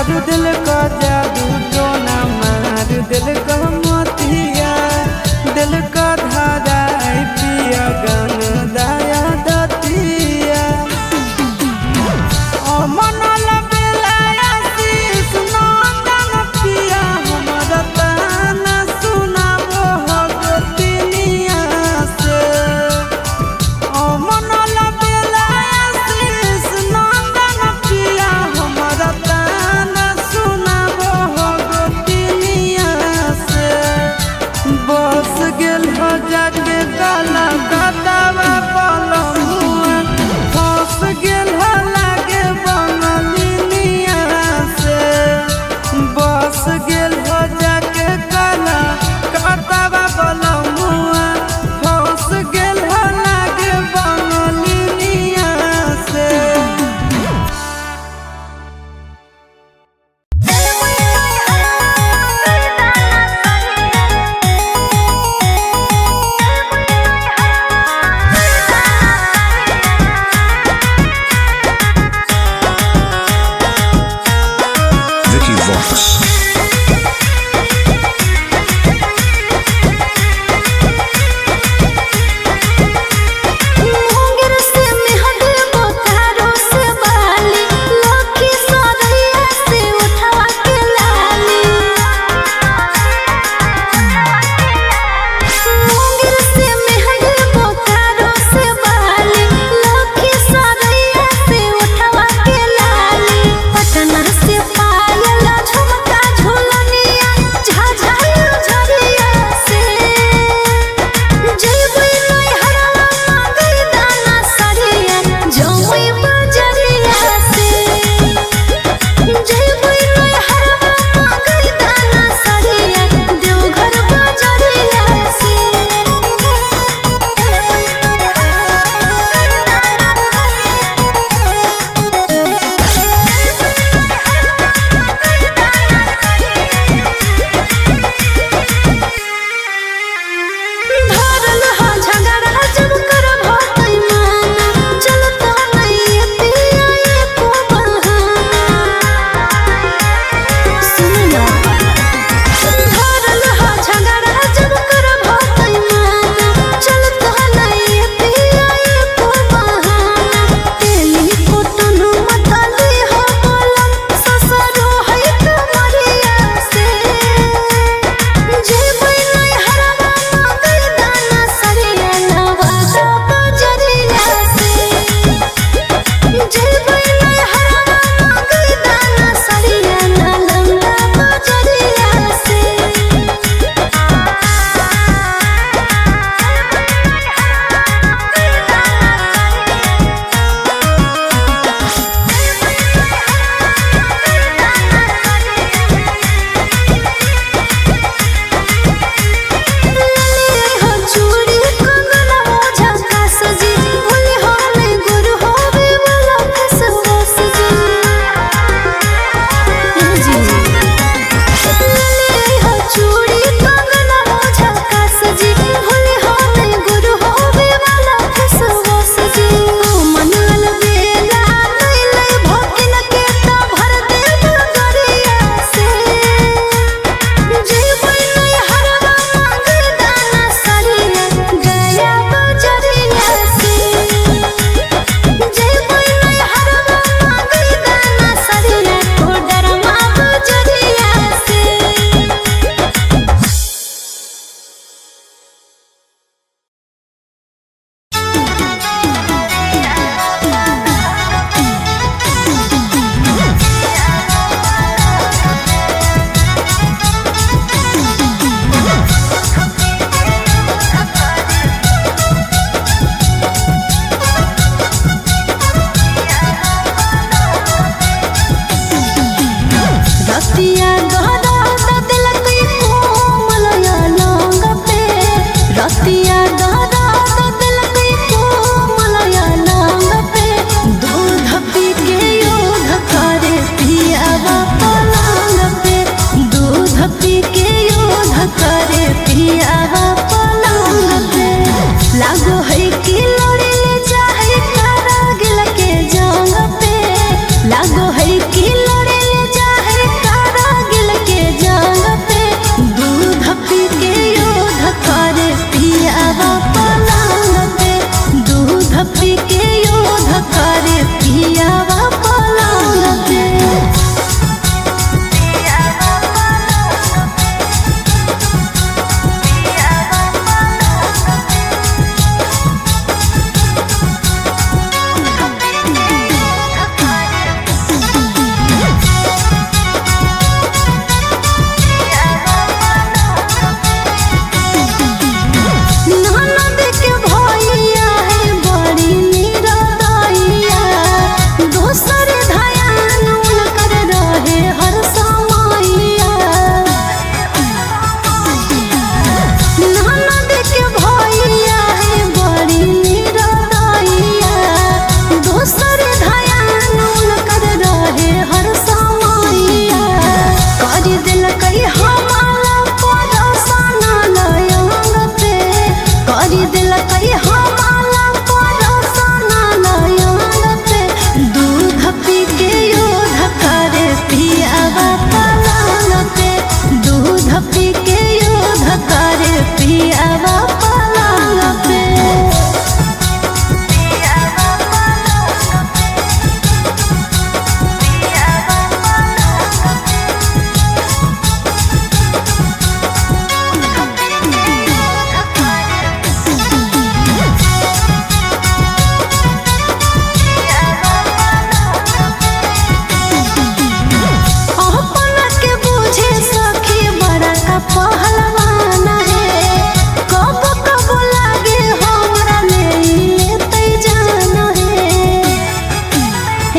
कर दिल का जादू टोना मार दिल का मोतिया दिल का धारा पिया गन दाया दतिया ओ मनल बेलाया शीश नंदन पिया हमरा ताना सुनाबो हो गोतिनिया से ओ मनल बेलाया शीश नंदन पिया हमरा ताना सुनाबो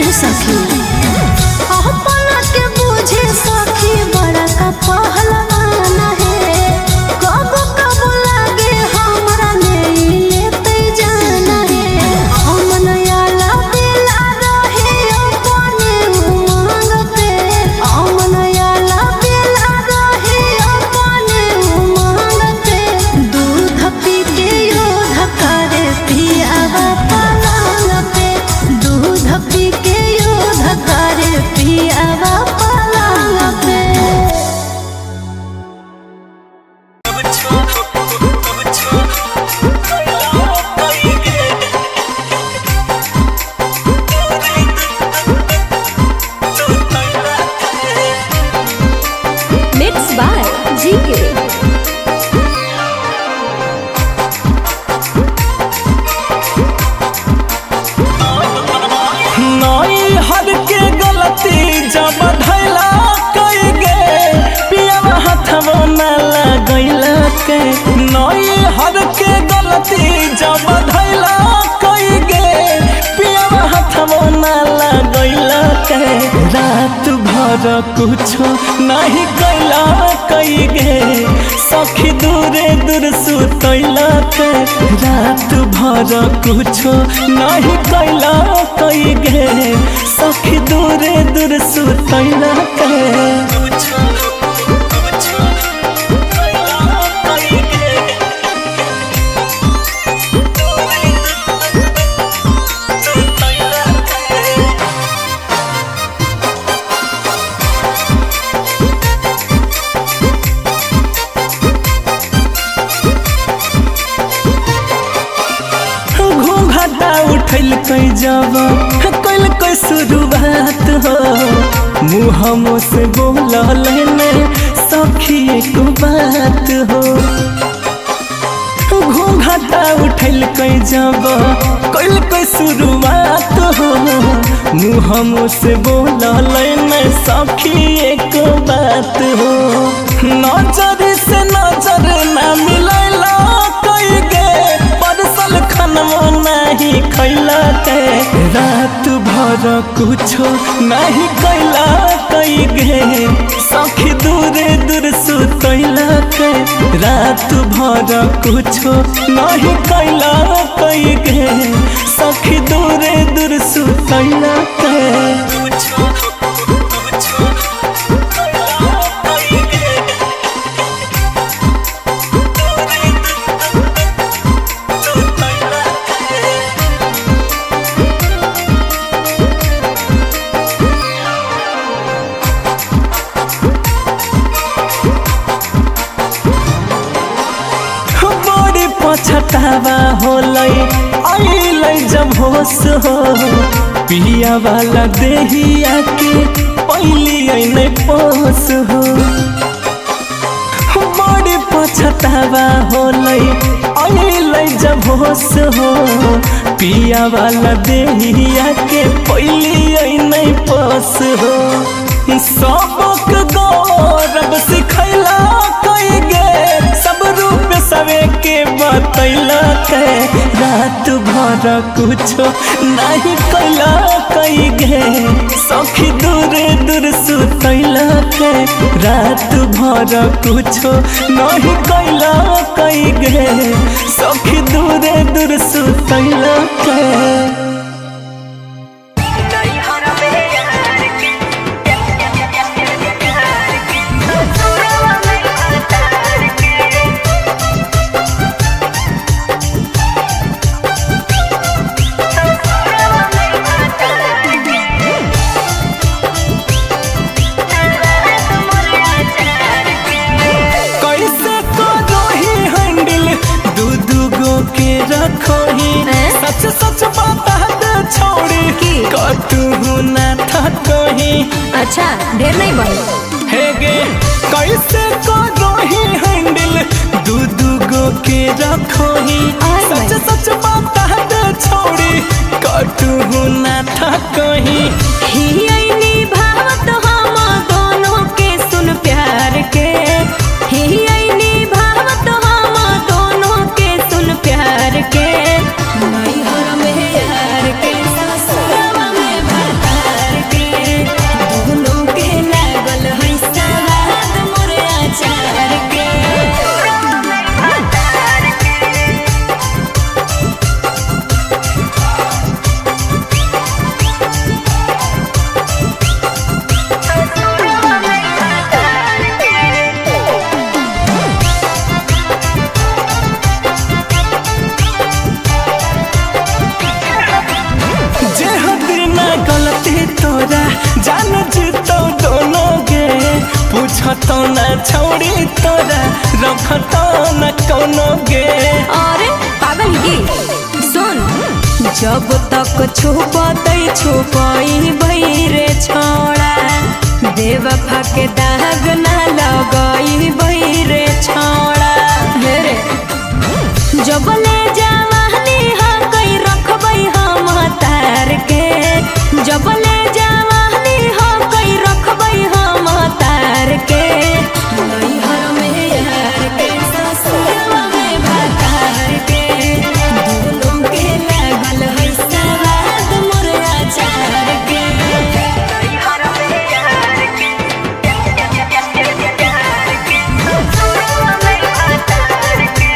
सखी अपना के बुझे सखी बड़ा का पहलवान है कब कब लागे हमरा नहीं लेते जाना है हम नया बेला रहे अपने उमंग पे हम नया बेला रहे अपने उमंग पे दूध पी के योध करे पियावा पलंग पे दूध पी के योध करे पियावा पलंग पे। Mixed by GK. नई हर के गलती जब धैला कई गे पियावा हथवा न लगैला के नई हर के गलती जब धैला कई गे पियावा हथवा न लगैला के रात भर कुछो नहीं कैला कई गे सखी दूरे दूर सुतैला के रात भर कुछो नहीं कैला कई गे सखी दूरे दूर सुतैला के उठल कई जब कल कोई शुरुआत हो मुँह से बोल ने सखी एक बात हो घूंघटा उठल कई जब कल कोई शुरुआत हो मुँह से बोल ने सखी एक बात हो नजर से नजर ना मिलैला कई गे परसल खनमो नहीं खैला के रात भर कुछो नहीं कैला कई गे सखी दूरे दूर सुतैला के रात भर कुछो नहीं कैला कई गे सखी दूरे दूर सुतैला के छटावा होलै अइलै जब होश हो पिया वाला देहिया के पहली नहीं पोस हो बड़ी पछतावा होलै अइलै जब होश हो पिया वाला देहिया के पहली नहीं पोस हो सबक गौरव सिखैला कई गे सब रूप सवे के बतैला के रात भर कुछो नहीं कैला कई गे सखी दूरे दूर सुतैला के रात भर कुछो नहीं कैला कई गे सखी दूरे दूर सुतैला के सच सच बात छोड़ी कटू ना था कहीं अच्छा ढेर नहीं बन हे गे कैसे करो ही हैंडल दू गो के रखो ही सच सच बात छोड़ी कटू ना था कहीं ही भावत हम दोनों के सुन प्यार के ही भावत हम दोनों के सुन प्यार के नैहर में यार के ससुरवा में भता पूछत न छोड़ी तोरा रखत न कोनो गे। अरे पागल की सुन, जब तक छुपतै छुपई बैरे छोड़ा, बेवफा के दाग ना लगई बैरे छोड़ा। हेरे जब ले जवानी हा कई रखबै हम तार के, जब ले जवानी हा कई रखबै हम तार के। नैहर में यार के ससुरवा में भतार के, दोनों के लागल है सवाद मोर अचार के। नैहर में यार के ससुरवा में भतार के।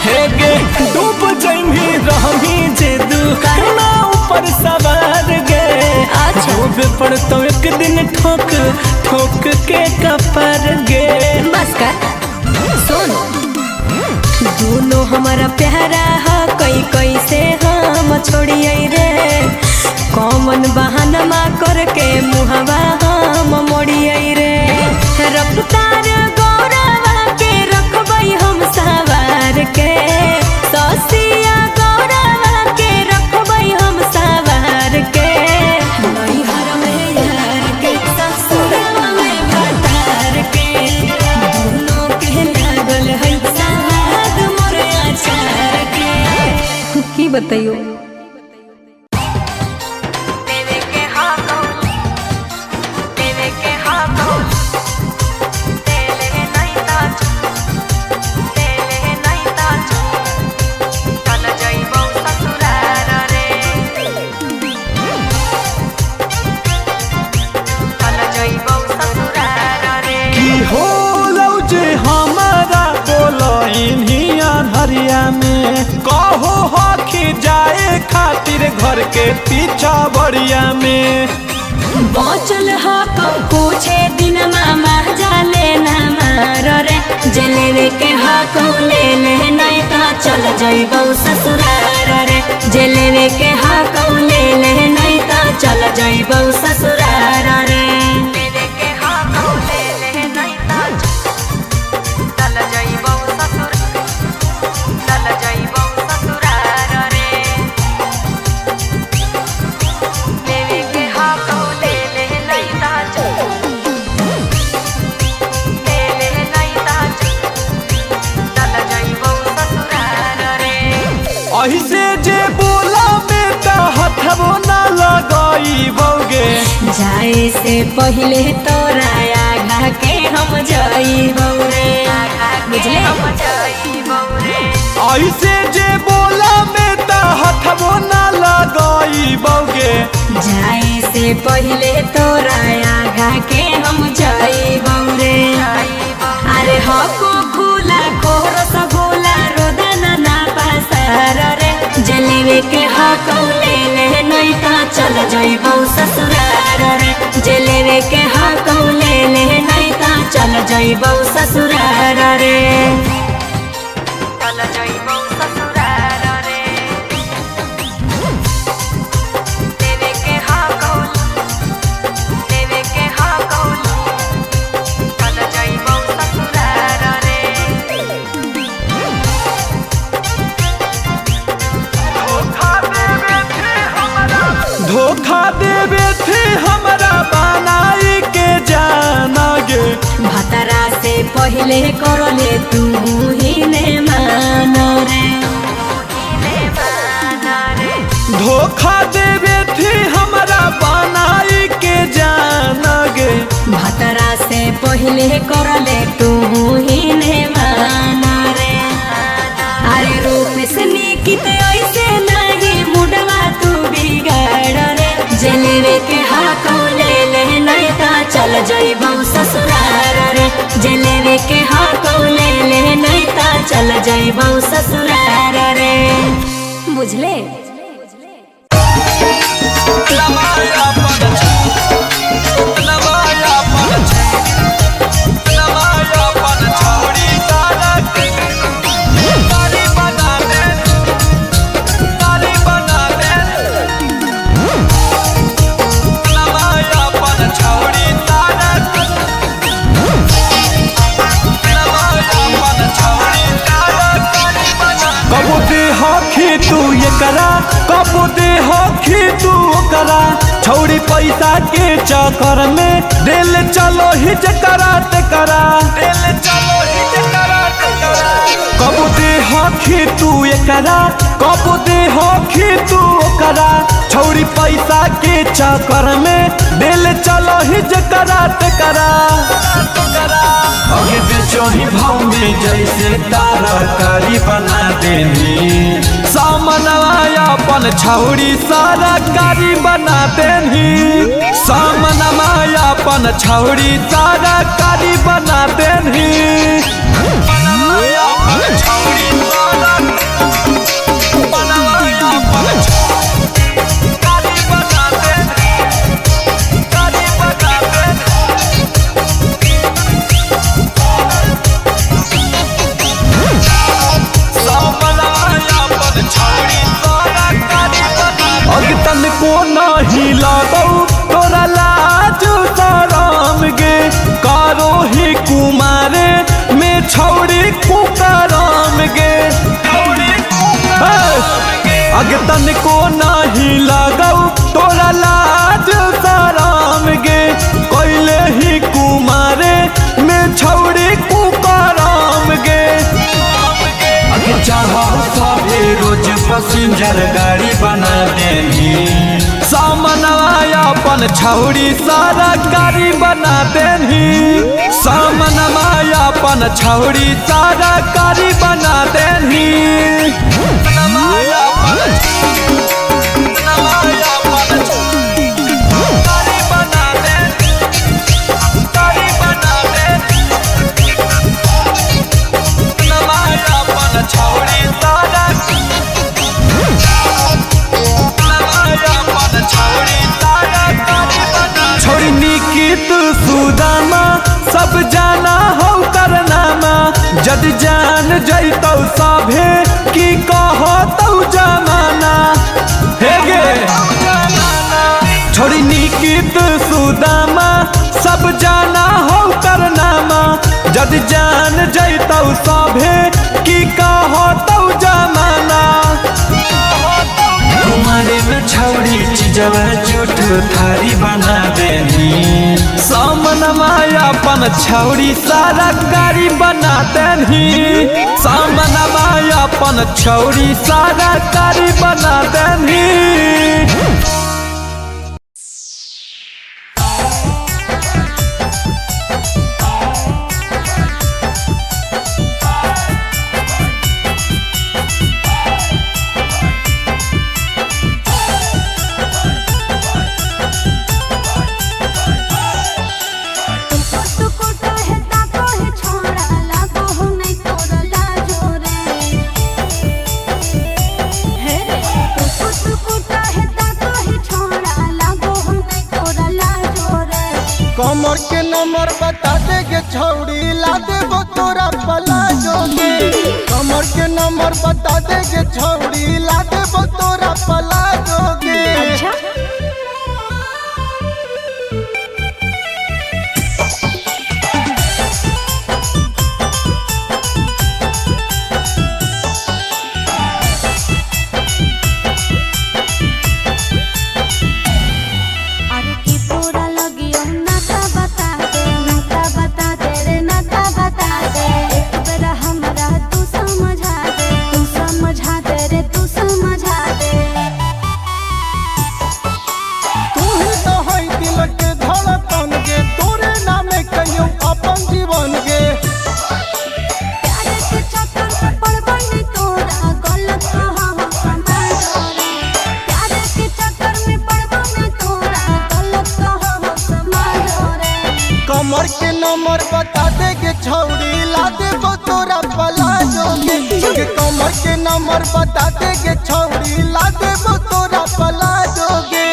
हे गे डूब जइमी रहमी जे दुखना ऊपर सवार गे। अच्छा। डूबे पड़तो एक दिन ठोक ठोक के कपर गे। बस कर सुन, दोनों हमारा प्यारा है कई कैसे हम छोड़िए रे। कौन बहानमा करके मुहवा हम मोड़िए रे। रफ्तार गौरवा के रखबै हम सवार के, ससिया गौरवा के रखबै हम सवार के। नैहर में यार के ससुरवा में भतार के, दोनों के लागल है सवाद मोर अचार के। की बताइयो में कहो हखी जाए खातिर घर के पीछा बड़िया में। बचल हा पूछे दिन मामा जाले ना मार रे, जलेवे के हक ले ले नहीं तो चल जइबौ ससुरार रे। जलेवे के हक ले ले नहीं तो चल जइबौ ससुरार रे। ऐसे जे बोला में त हथबो ना लगाई बौगे। जाए से पहले तोरा आगा के हम जाइबौ रे, बुझले। ऐसे जे बोला में त हथबो ना लगाई बौगे। जाए से पहले तोरा आगा के हम जाइबौ रे। अरे हको खुला खोर सगोला रोदना ना पासार रे। जलेवे के हक ले ले नहीं तो चल जइबौ ससुरार रे। जलेवे के हक ले ले नहीं तो चल जइबौ ससुरार रे। चल जइबौ ससुरार रे। देवे के हक चल जइबौ ससुरार रे। धोखा देवे थे हमरा बनाई के जाना गे। भतरा से पहले करले तू ही ने मान रे। धोखा देवे थे हमरा बनाई के जाना गे। भतरा से पहले करले तू ही ने मान रे। अरे रूप से निकित ऐसे नहीं मुडवा तू बिगाड़ रे। जलेवे के हक ले ले नहीं तो चल जइबौ ससुरार रे। जलेवे के हक ले ले नहीं तो चल जइबौ ससुरार रे, बुझले। नवाया पन छोड़ी एकरा कब दे होखी तू ओकरा छौड़ी पैसा के चक्कर में दिल चलो ही जकरा तेकरा कब दे होखी तू एकरा कब दे होखी तू ओकरा छौड़ी पैसा के चक्कर में दिल चलो ही जकरा तेकरा अगे बेचो ही भाव में जैसे तरकारी बना देनी सामनवा अपन छौड़ी सारा कारी बना देनी सामनवा अपन छौड़ी सारा कारी बना देनी तन को नहीं लागौ तोरा लाज शरम गे कारो ही कुमारे में छौड़ी कुकरम गे अग तन को नहीं लागौ तोरा लाज शरम गे कोइले ही कुमारे में छौड़ी कुकरम गे अगे चाहो सभे रोज पैसेंजर गाड़ी बना देनी सामनवा अपन छौड़ी सारा गाड़ी बना देनी सामनवा अपन छौड़ी सारा गाड़ी बना देनी छोड़ी निकित सुदामा सब जाना हो करनामा जद जान जैतौ सभे की कहतौ जमाना हे गे छोड़ी निकित सुदामा सब जाना हो करनामा जद जान जैतौ सभे की कहतौ जमाना तुम्हारे में छौड़ी चीजवा झूठ थारी बना देनी सामनवा अपन छौड़ी सारा गाड़ी बना देनी सामनवा अपन छौड़ी सारा गाड़ी बना देनी कमर के नंबर बता देगे छौड़ी ला देबो तोरा पलाजो के कमर के नंबर बता देगे छौड़ी ला देबो तोरा पलाजो के कमर के नंबर बता देगे छौड़ी ला देबो तोरा पलाजो के कमर के नंबर बता देगे छौड़ी ला देबो तोरा पलाजो के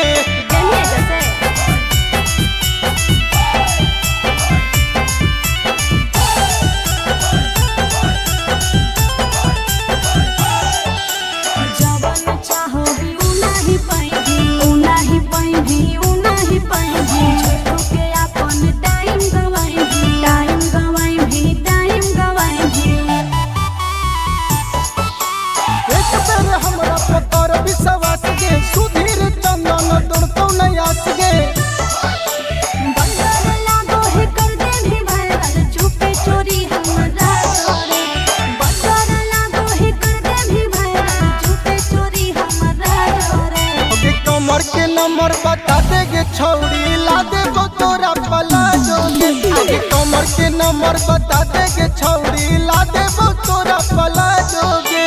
हमरा पतर नंबर बता देगे छौड़ी ला देबो तोरा पला जोगे।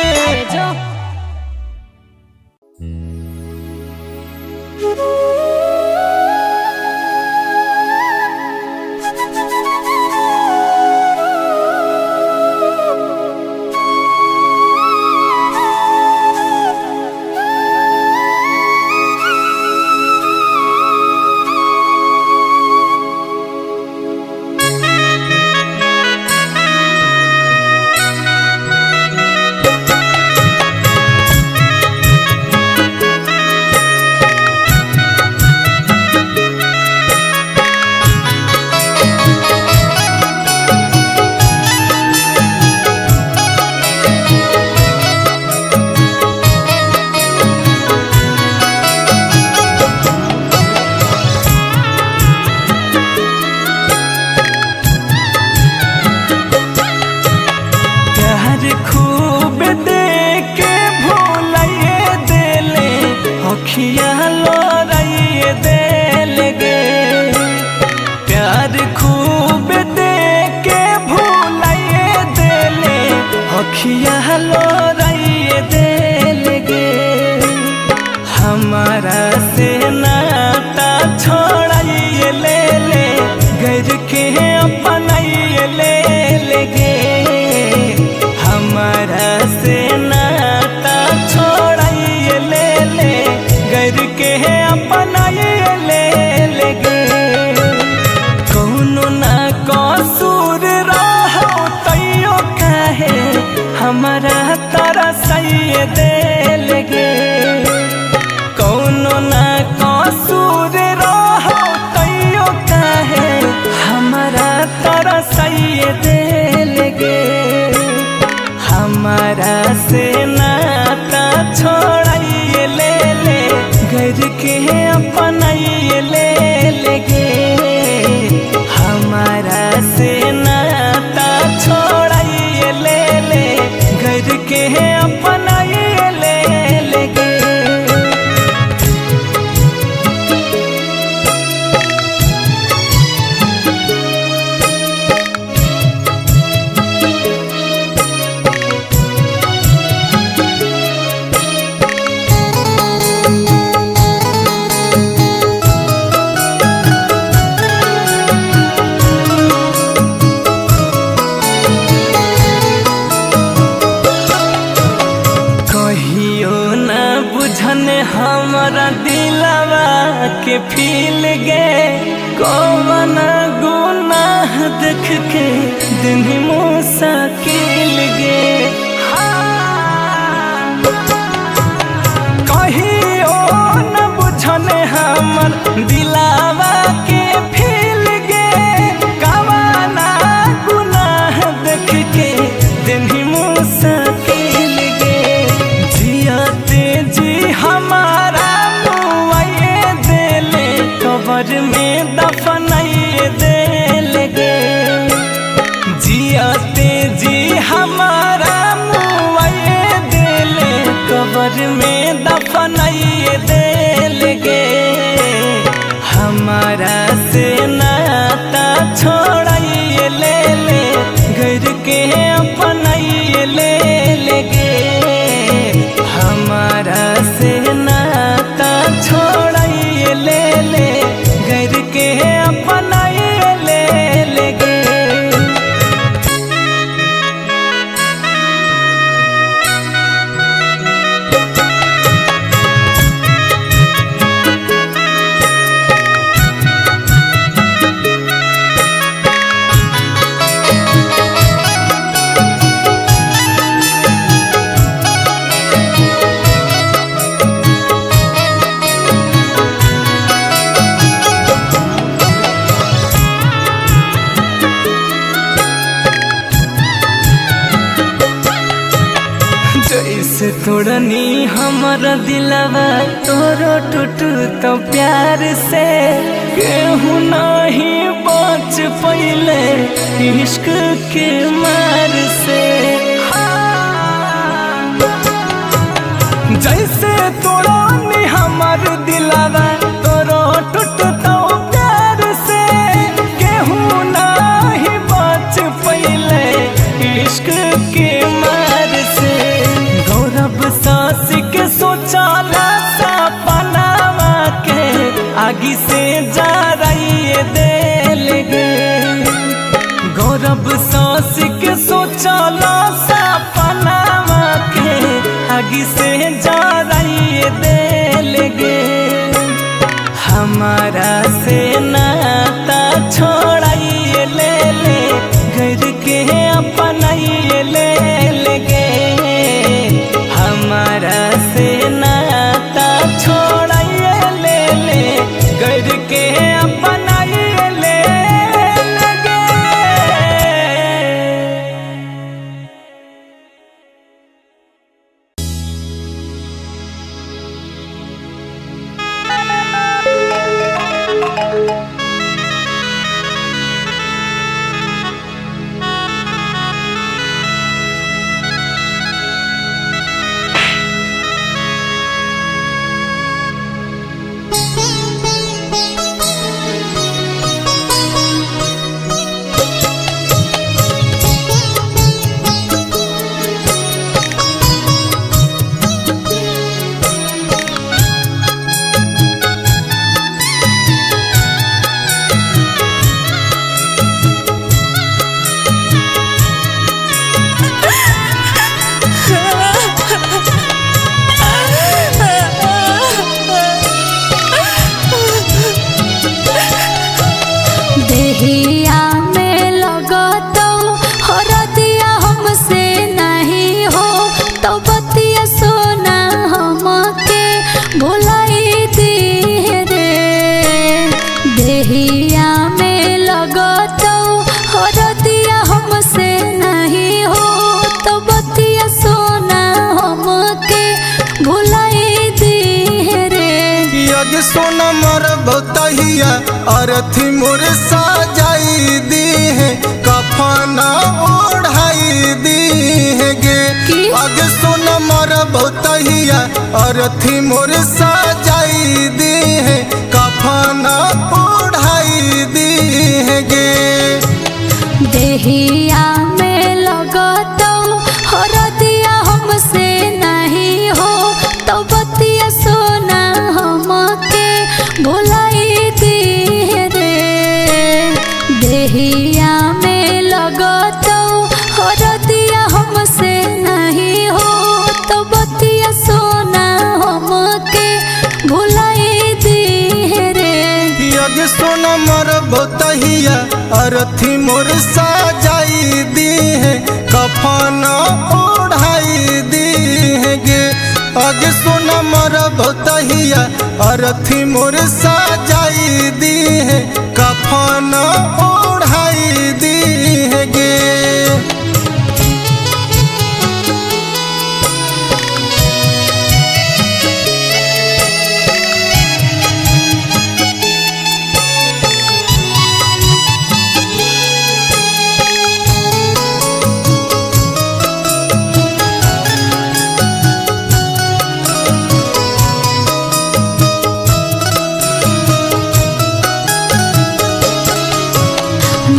हमारा से नाता छोड़ाइए ले ले घर के अपनाइए ले लेगे। हमारा से नाता छोड़ाइए ले ले घर के अपनाइए ले लेगे। कौनो ना कसूर रहो तैयो काहे हमारा तरसइए दे लेगे। कौनो ना कसूर रहो तैयो काहे हमारा तरसइए दे लेगे। हमारा से नाता छोड़ाइए ले ले घर के अपनाइए ले लेगे। हमारा से नाता छोड़ाइए ले ले घर के अपनाइए ले लेगे। हमारा दिलवा के फील गे कौन गुनाह देख के दिन मुश्किल गे। कहियो न बुझने हमर दिलवा के फील गे कौन गुनाह देख के दिन मुश्किल गे। जियाते जी हमारा मुआए देले कब्र में दफनाइए दे लेगे। जियाते जी हमारा मुआए देले कब्र में दफनाइए दे लेगे। हमारा से नाता छोड़ाइए ले ले घर के अपनाइए ले लेगे। हमारा से नाता छोड़ाइए ले ले घर के अपनाइए ले लेगे। जैसे तोड़नी हमारा दिलवा तोरो टूट तो प्यार से केहू नहीं बच पइले इश्क के मार से। जैसे तोड़नी हमार दिलवा तोरो टूट तो प्यार से केहू नहीं बच जब सांस के सोचला सपनावा के आगे से जा रही दिल गे हमारा से नाता छोड़ाइए ले घर के अपनाइए ले गे हमारा से नाता छोड़ाइए ले घर के अपनाइए ले गे। देहिया में लगतो हरदिया हमसे नहीं हो तो बतिया सोना हमके भुलाई दी रे देहिया में लगतो हरदिया हमसे नहीं हो तो बतिया सोना हमके भुलाई दी रे यज्ञ सोना मर बतहिया अरथी मोर साजाई दी है कफना ओढ़ाई दी है गे यज्ञ सोना मर बतहिया अरथी मोर साजाई दी है कफना ओढ़ाई दी है गे देहिया में लगतो हरदिया हमसे नहीं हो तो बतिया सोना हमके भुलाई दी रे देहिया में लगतो हरदिया हमसे नहीं हो तो बतिया सोना हमके भुलाई दी रे यज्ञ सोना मर बतहिया अरथी मोर साजाई दी है कफना ओढ़ाई दी है गे यज्ञ सोना मर बतहिया अरथी मोर साजाई दी है कफना ओढ़ाई दी है गे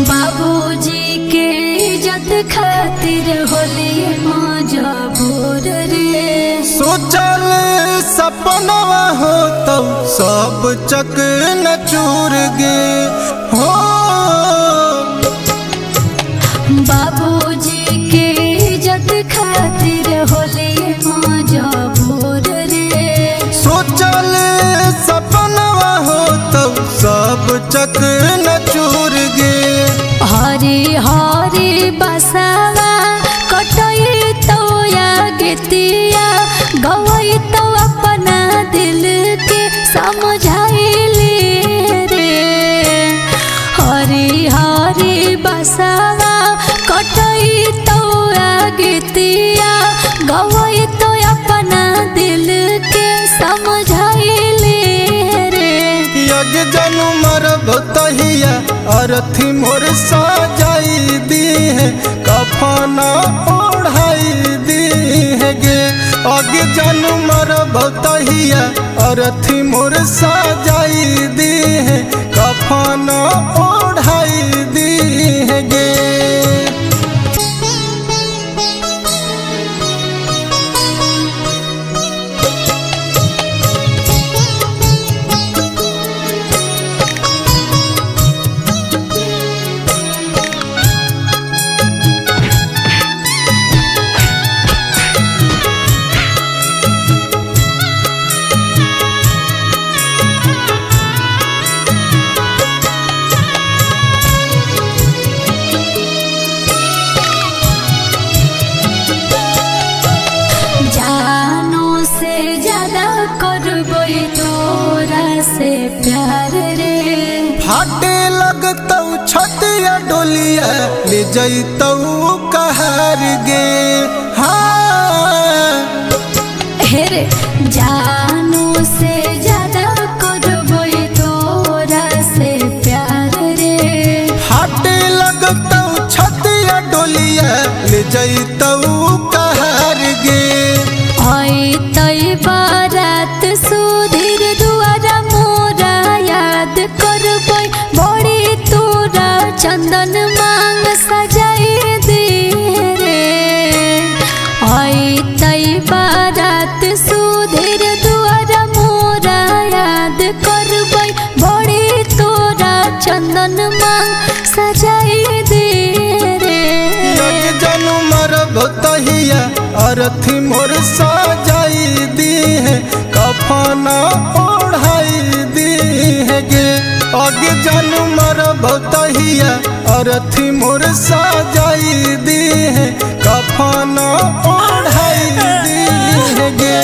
बाबूजी के इज्जत खातिर होली मजबूर रे सोचल सपनवा हो तो सब चक न चूर गे हो बाबूजी के इज्जत खातिर होली मजबूर रे सोचल सपनवा हो तो सब चक न चूर गे हरी हरी बसावा कटई तो या गीतिया गवई तो अपना दिल के समझाइली रे हरी हरी बसावा कटई तो या गीतिया गवई तो अपना दिल के समझाइली रे यज्ञ जनु मर बतहिया अरथी मोर साजाई दी है कफना ओढ़ाई दी है गे अज्ञ जनु मर बतहिया अरथी मोर साजाई दी है कफना ओढ़ाई दी है गे डोलिया ले जैतौ कहर गे। हाँ हेरे जानू से ज्यादा करबई तोरा से प्यार रे। हाटे लगतौ छतिया डोलिया ले जैतौ कहर गे। आई तई बारात सुधीर दुआरा मोरा याद करबई बड़ी तोरा चंदन मांग सजाई दे रे। आई तई बारात सुधीर दुआरा मोरा याद करबई बड़ी तोरा चंदन मांग सजाई दे रे। लग जानू मर भतहिया अरथी मोर सजाई दी है कफना ओढ़ाई दी है गे। आगे जानू मर भतहिया अरथी मोर सजाई दी है कफना ओढ़ाई दी है गे।